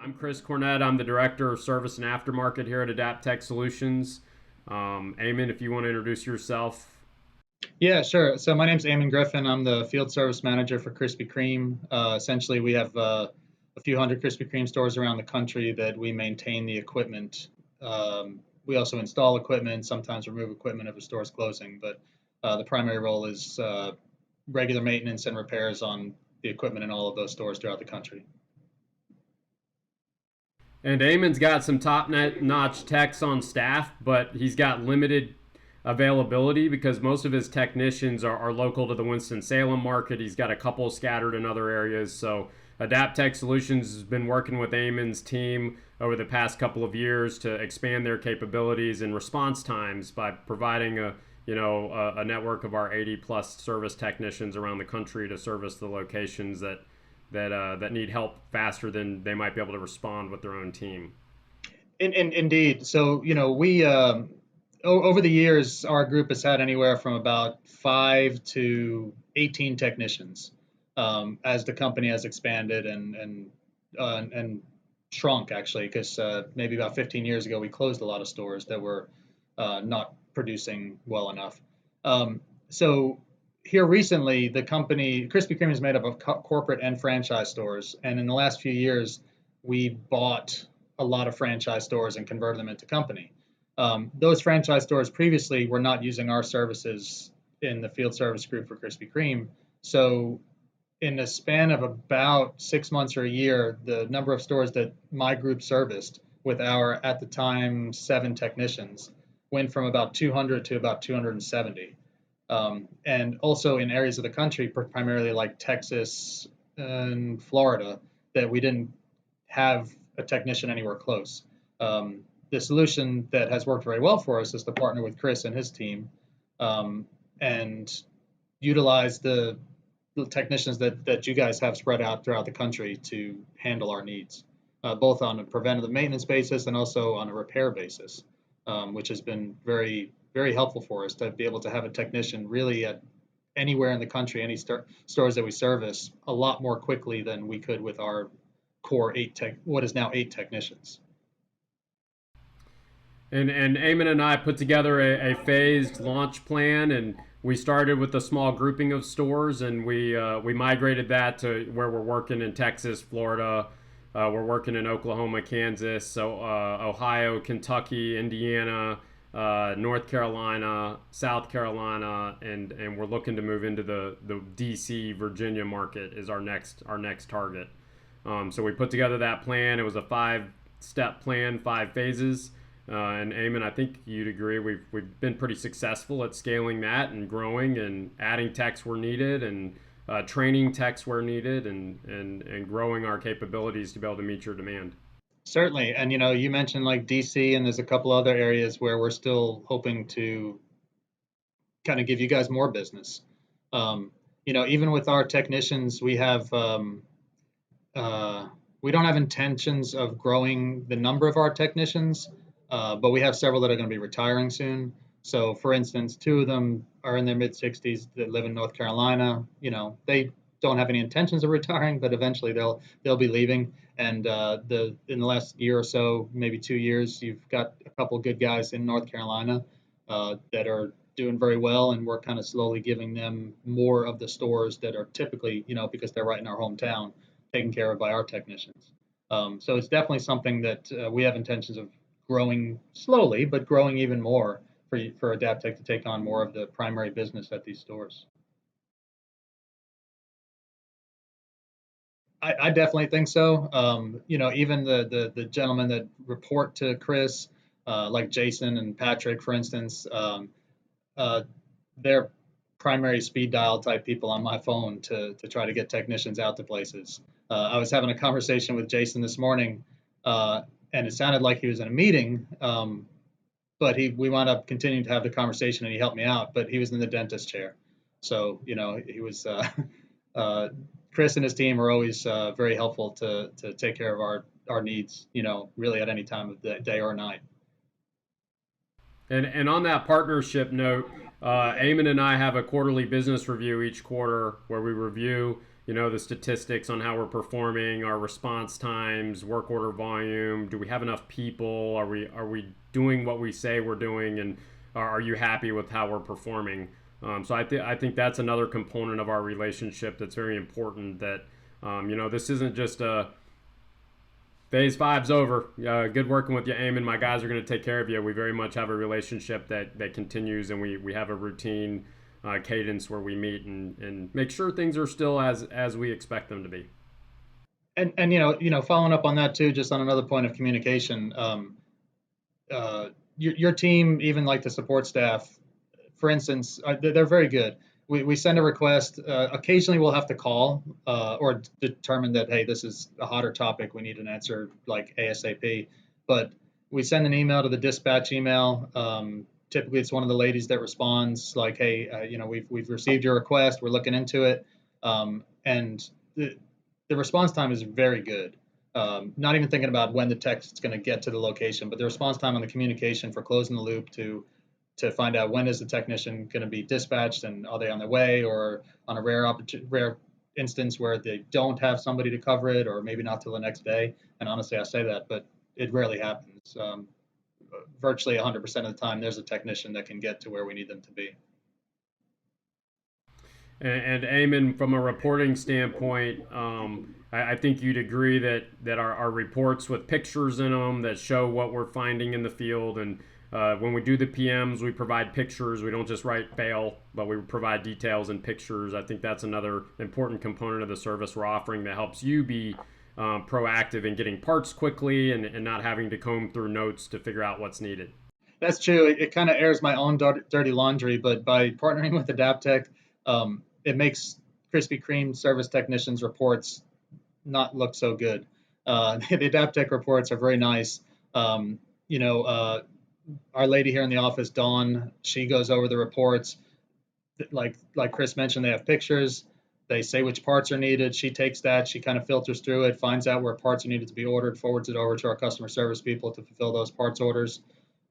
I'm Chris Cornett. I'm the Director of Service and Aftermarket here at Adaptec Solutions. Eamon, if you want to introduce yourself. Yeah, sure. So my name's Eamonn Griffin. I'm the field service manager for Krispy Kreme. Essentially, we have a few hundred Krispy Kreme stores around the country that we maintain the equipment. We also install equipment, sometimes remove equipment if a store is closing, but the primary role is regular maintenance and repairs on the equipment in all of those stores throughout the country. And Eamon's got some top-notch techs on staff, but he's got limited availability because most of his technicians are local to the Winston-Salem market. He's got a couple scattered in other areas. So Adaptec Solutions has been working with Eamon's team over the past couple of years to expand their capabilities and response times by providing a network of our 80 plus service technicians around the country to service the locations that need help faster than they might be able to respond with their own team. Indeed. So, we over the years, our group has had anywhere from about 5 to 18 technicians as the company has expanded and shrunk actually, because maybe about 15 years ago we closed a lot of stores that were not producing well enough. So here recently, the company Krispy Kreme is made up of corporate and franchise stores, and in the last few years, we bought a lot of franchise stores and converted them into company. Those franchise stores previously were not using our services in the field service group for Krispy Kreme. So, in a span of about 6 months or a year, the number of stores that my group serviced with our, at the time, 7 technicians went from about 200 to about 270. And also in areas of the country, primarily like Texas and Florida, that we didn't have a technician anywhere close. The solution that has worked very well for us is to partner with Chris and his team and utilize the technicians that you guys have spread out throughout the country to handle our needs, both on a preventative maintenance basis and also on a repair basis, which has been very, very helpful for us to be able to have a technician really at anywhere in the country, any stores that we service, a lot more quickly than we could with our core what is now 8 technicians. And Eamon and I put together a phased launch plan, and we started with a small grouping of stores, and we migrated that to where we're working in Texas, Florida. We're working in Oklahoma, Kansas, so Ohio, Kentucky, Indiana, North Carolina, South Carolina, and we're looking to move into the D.C. Virginia market is our next target. So we put together that plan. It was a 5-step plan, 5 phases. And Eamon, I think you'd agree we've been pretty successful at scaling that and growing and adding techs where needed and training techs where needed and growing our capabilities to be able to meet your demand. Certainly. And you mentioned like DC, and there's a couple other areas where we're still hoping to kind of give you guys more business. Even with our technicians, we don't have intentions of growing the number of our technicians, but we have several that are going to be retiring soon. So, for instance, 2 of them are in their mid 60s that live in North Carolina. They don't have any intentions of retiring, but eventually they'll be leaving. And in the last year or so, maybe 2 years, you've got a couple good guys in North Carolina that are doing very well, and we're kind of slowly giving them more of the stores that are typically, because they're right in our hometown, taken care of by our technicians. So it's definitely something that we have intentions of growing slowly, but growing even more for Adaptec to take on more of the primary business at these stores. I definitely think so. Even the gentlemen that report to Chris, like Jason and Patrick, for instance, they're primary speed dial type people on my phone to try to get technicians out to places. I was having a conversation with Jason this morning, and it sounded like he was in a meeting, but we wound up continuing to have the conversation, and he helped me out. But he was in the dentist chair, so he was. Chris and his team are always very helpful to take care of our needs. Really at any time of the day or night. And on that partnership note, Eamon and I have a quarterly business review each quarter where we review the statistics on how we're performing, our response times, work order volume. Do we have enough people? Are we doing what we say we're doing? And are you happy with how we're performing? So I think that's another component of our relationship that's very important. That this isn't just a phase five's over. Good working with you, Eamon. My guys are going to take care of you. We very much have a relationship that continues, and we have a routine cadence where we meet and make sure things are still as we expect them to be. And following up on that too, just on another point of communication, your team, even like the support staff, for instance, they're very good. We send a request. Occasionally, we'll have to call or determine that, hey, this is a hotter topic. We need an answer like ASAP. But we send an email to the dispatch email. Typically, it's one of the ladies that responds, like, hey, we've received your request. We're looking into it. And the response time is very good. Not even thinking about when the text is going to get to the location, but the response time on the communication for closing the loop to find out when is the technician going to be dispatched and are they on their way, or on a rare instance where they don't have somebody to cover it, or maybe not till the next day. And honestly, I say that, but it rarely happens. Virtually 100% of the time, there's a technician that can get to where we need them to be. And Eamon, from a reporting standpoint, I think you'd agree that our reports with pictures in them that show what we're finding in the field, and when we do the PMs, we provide pictures. We don't just write fail, but we provide details and pictures. I think that's another important component of the service we're offering that helps you be proactive in getting parts quickly and not having to comb through notes to figure out what's needed. That's true. It kind of airs my own dirty laundry, but by partnering with Adaptec, it makes Krispy Kreme service technicians' reports not look so good. The Adaptec reports are very nice. Our lady here in the office, Dawn, she goes over the reports. Like Chris mentioned, they have pictures. They say which parts are needed. She takes that. She kind of filters through it, finds out where parts are needed to be ordered, forwards it over to our customer service people to fulfill those parts orders.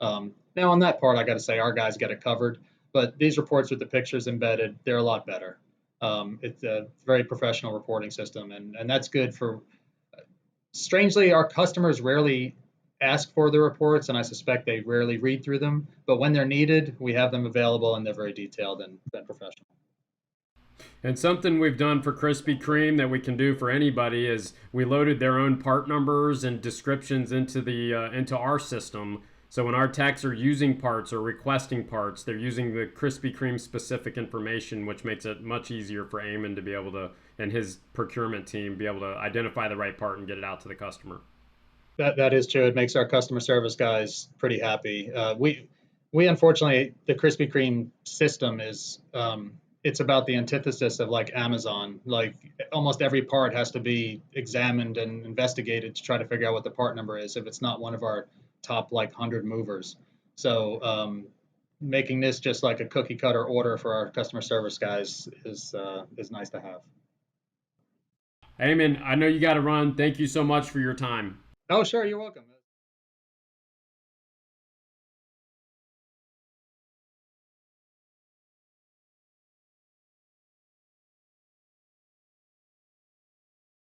Now, on that part, I got to say our guys get it covered. But these reports with the pictures embedded, they're a lot better. It's a very professional reporting system, and that's good for. Strangely, our customers rarely ask for the reports, and I suspect they rarely read through them. But when they're needed, we have them available, and they're very detailed and professional. And something we've done for Krispy Kreme that we can do for anybody is we loaded their own part numbers and descriptions into our system. So when our techs are using parts or requesting parts, they're using the Krispy Kreme specific information, which makes it much easier for Eamon to be able to, and his procurement team, be able to identify the right part and get it out to the customer. That is true. It makes our customer service guys pretty happy. We unfortunately, the Krispy Kreme system is it's about the antithesis of like Amazon. Like almost every part has to be examined and investigated to try to figure out what the part number is if it's not one of our top like 100 movers. So making this just like a cookie cutter order for our customer service guys is nice to have. Eamon, I know you got to run. Thank you so much for your time. Oh, sure. You're welcome.